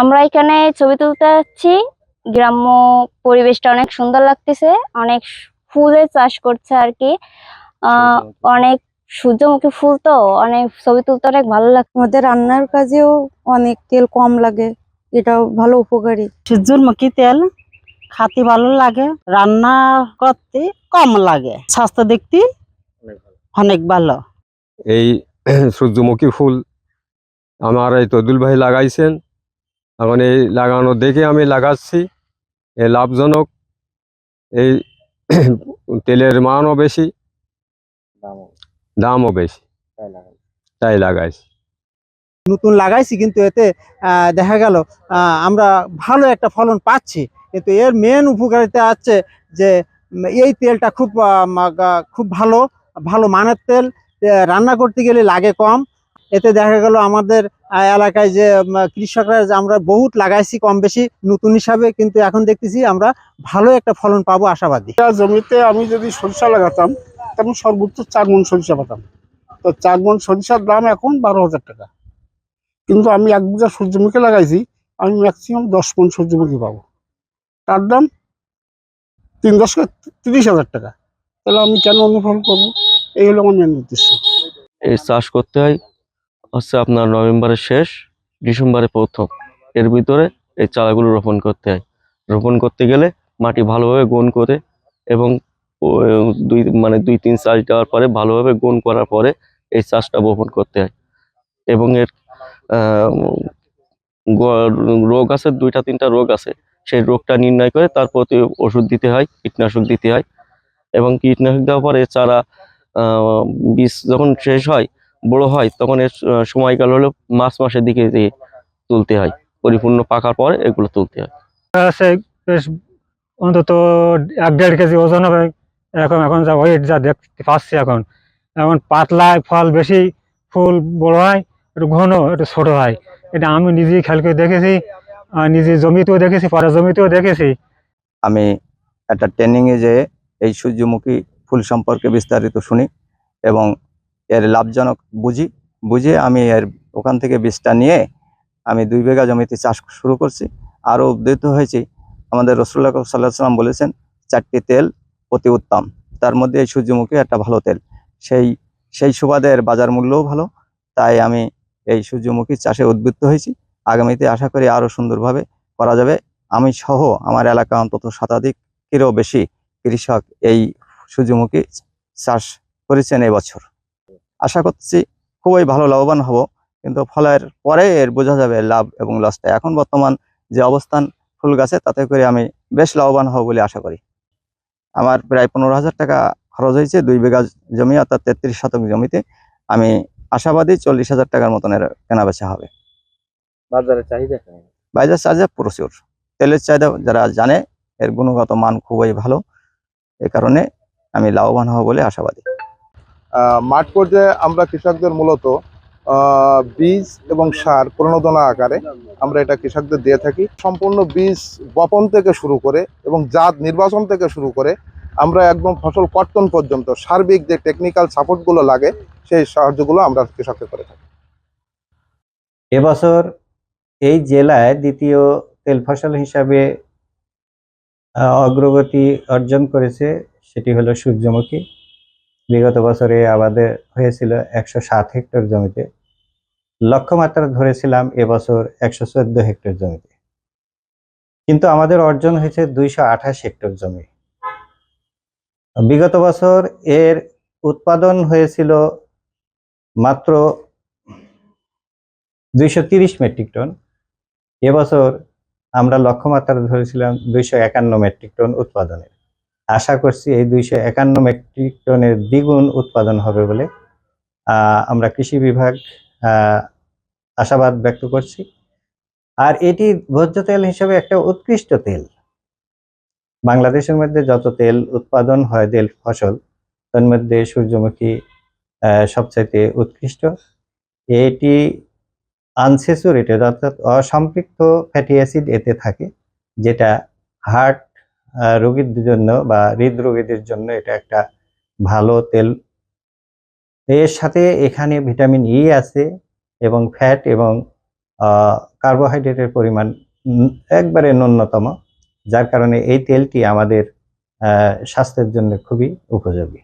আমরা এখানে ছবি তুলতে যাচ্ছি। গ্রাম্য পরিবেশটা অনেক সুন্দর লাগতেছে। অনেক ফুলের চাষ করছে আর কি। অনেক সূর্যমুখী ফুল, তো অনেক ছবি তুলতে অনেক ভালো লাগছে। আমাদের রান্নার কাজেও অনেক তেল কম লাগে, এটাও ভালো উপকারী। সূর্যমুখী তেল খাতে ভালো লাগে, রান্না করতে কম লাগে, স্বাস্থ্য দেখতে অনেক ভালো। এই সূর্যমুখী ফুল আমার এই তদুল ভাই লাগাইছেন। এখন এই লাগানো দেখে আমি লাগাচ্ছি। এ লাভজনক। এই তেলের মানও বেশি, দামও বেশি, তাই লাগাইছি। নতুন লাগাইছি, কিন্তু এতে দেখা গেল আমরা ভালো একটা ফলন পাচ্ছি। কিন্তু এর মেন উপকারিতা আছে যে এই তেলটা খুব ভালো ভালো মানের তেল। রান্না করতে গেলে লাগে কম। এতে দেখা গেল আমাদের এলাকায় যে কৃষকরা যে আমরা বহুত লাগাইছি কম বেশি নতুন হিসাবে, কিন্তু এখন দেখতেছি আমরা ভালো একটা ফলন পাবো, আশাবাদী। জমিতে আমি যদি সরিষা লাগাতাম তখন সর্বোচ্চ 4 মণ সরিষা পেতাম। তো 4 মণ সরিষার দাম এখন 12,000 টাকা। কিন্তু আমি 1 বিঘা সূর্যমুখী লাগাইছি, আমি ম্যাক্সিমাম 10 মণ সূর্যমুখী পাবো। তার দাম 30,000 টাকা। তাহলে আমি কেন অনুসরণ করবো? এই হলো আমার মেন উদ্দেশ্য। এই চাষ করতে হয় হচ্ছে আপনার নভেম্বরের শেষ, ডিসেম্বরের প্রথম, এর ভিতরে এই চারাগুলো রোপণ করতে হয়। রোপণ করতে গেলে মাটি ভালোভাবে গুণ করে এবং দুই তিন চাষ দেওয়ার পরে ভালোভাবে গুণ করার পরে এই চাষটা বপন করতে হয়। এবং এর রোগ আছে, 2-3টা রোগ আছে, সেই রোগটা নির্ণয় করে তার প্রতি ওষুধ দিতে হয়, কীটনাশক দিতে হয়। এবং কীটনাশক দেওয়ার পরে চারা বীজ যখন শেষ হয়, বড় হয়, তখন এর সময়কাল হলো মার্চ মাসের দিকে তুলতে হয়। পরিপূর্ণ পাকার পরে এগুলো তুলতে হয়। বেশ অন্তত 1-1.5 কেজি ওজন হবে এরকম। এখন যা ওয়েট যা দেখতে পাচ্ছি, এখন এখন পাতলায় ফল বেশি, ফুল বড় হয়, একটু ঘন, একটু ছোট হয়। এটা আমি নিজেই খেয়াল করে দেখেছি, নিজে জমিতেও দেখেছি, পরের জমিতেও দেখেছি। আমি একটা ট্রেনিংয়ে যেয়ে এই সূর্যমুখী ফুল সম্পর্কে বিস্তারিত শুনি এবং এর লাভজনক বুঝে আমি ওখান থেকে বীজটা নিয়ে আমি 2 বিঘা জমিতে চাষ শুরু করছি। আরও উদ্বুদ্ধ হয়েছি। আমাদের রাসূলুল্লাহ সাল্লাল্লাহু আলাইহি ওয়াসাল্লাম বলেছেন 4টি তেল অতি উত্তম, তার মধ্যে এই সূর্যমুখী একটা ভালো তেল। সেই সুবাদে এর বাজার মূল্যও ভালো। তাই আমি এই সূর্যমুখী চাষে উদ্বুদ্ধ হয়েছি। আগামীতে আশা করি আরও সুন্দরভাবে করা যাবে। আমি সহ আমার এলাকা অন্তত 7 শতাধিকেরও বেশি কৃষক এই সূর্যমুখী চাষ করেছেন এবছর। আশা করছি খুবই ভালো লাভবান হব, কিন্তু ফলের পরে এর বোঝা যাবে লাভ এবং লসটা। এখন বর্তমান যে অবস্থান ফুল গাছে, তাতে করে আমি বেশ লাভবান হব বলে আশা করি। আমার প্রায় 15,000 টাকা খরচ হয়েছে 2 বিঘা জমি, অর্থাৎ 33 শতক জমিতে। আমি আশাবাদী 40,000 টাকার মতন এর কেনাবেচা হবে। বাজারে চাহিদা প্রচুর। তেলের চাহিদা যারা জানে, এর গুণগত মান খুবই ভালো। এ কারণে আমি লাভবান হব বলে আশাবাদী। মাঠ পর্যায়ে আমরা কৃষকদের মূলত বীজ এবং সার প্রণোদনা আকারে আমরা এটা কৃষকদের দিয়ে থাকি। সম্পূর্ণ বীজ বপন থেকে শুরু করে এবং জাত নির্বাচন থেকে শুরু করে আমরা একদম ফসল কর্তন পর্যন্ত সার্বিক যে টেকনিক্যাল সাপোর্টগুলো লাগে, সেই সাহায্যগুলো আমরা কৃষককে করে থাকি। এবছর এই জেলায় দ্বিতীয় তেল ফসল হিসাবে অগ্রগতি অর্জন করেছে, সেটি হলো সূর্যমুখী। বিগত বছরে আবাদে হয়েছিল 107 হেক্টর জমিতে। লক্ষ্যমাত্রা ধরেছিলাম এবছর 114 হেক্টর জমিতে, কিন্তু আমাদের অর্জন হয়েছে 228 হেক্টর জমি। বিগত বছর এর উৎপাদন হয়েছিল মাত্র 230 মেট্রিক টন। এবছর আমরা লক্ষ্যমাত্রা ধরেছিলাম 251 মেট্রিক টন উৎপাদনের। আশা করছি এই 251 মেট্রিক টনের দ্বিগুণ উৎপাদন হবে বলে আমরা কৃষি বিভাগ আশাবাদ ব্যক্ত করছি। আর এটি ভোজ্য তেল হিসেবে একটা উৎকৃষ্ট তেল। বাংলাদেশের মধ্যে যত তেল উৎপাদন হয় তেল ফসল, তার মধ্যে সূর্যমুখী সবচাইতে উৎকৃষ্ট। এটি আনস্যাচুরেটেড, অর্থাৎ অসম্পৃক্ত ফ্যাটি অ্যাসিড এতে থাকে, যেটা হার্ট রোগীদের জন্য বা হৃদরোগীদের জন্য এটা একটা ভালো তেল। এর সাথে এখানে ভিটামিন ই আছে এবং ফ্যাট এবং কার্বোহাইড্রেটের পরিমাণ একবারে ন্যূনতম, যার কারণে এই তেলটি আমাদের স্বাস্থ্যের জন্য খুবই উপযোগী।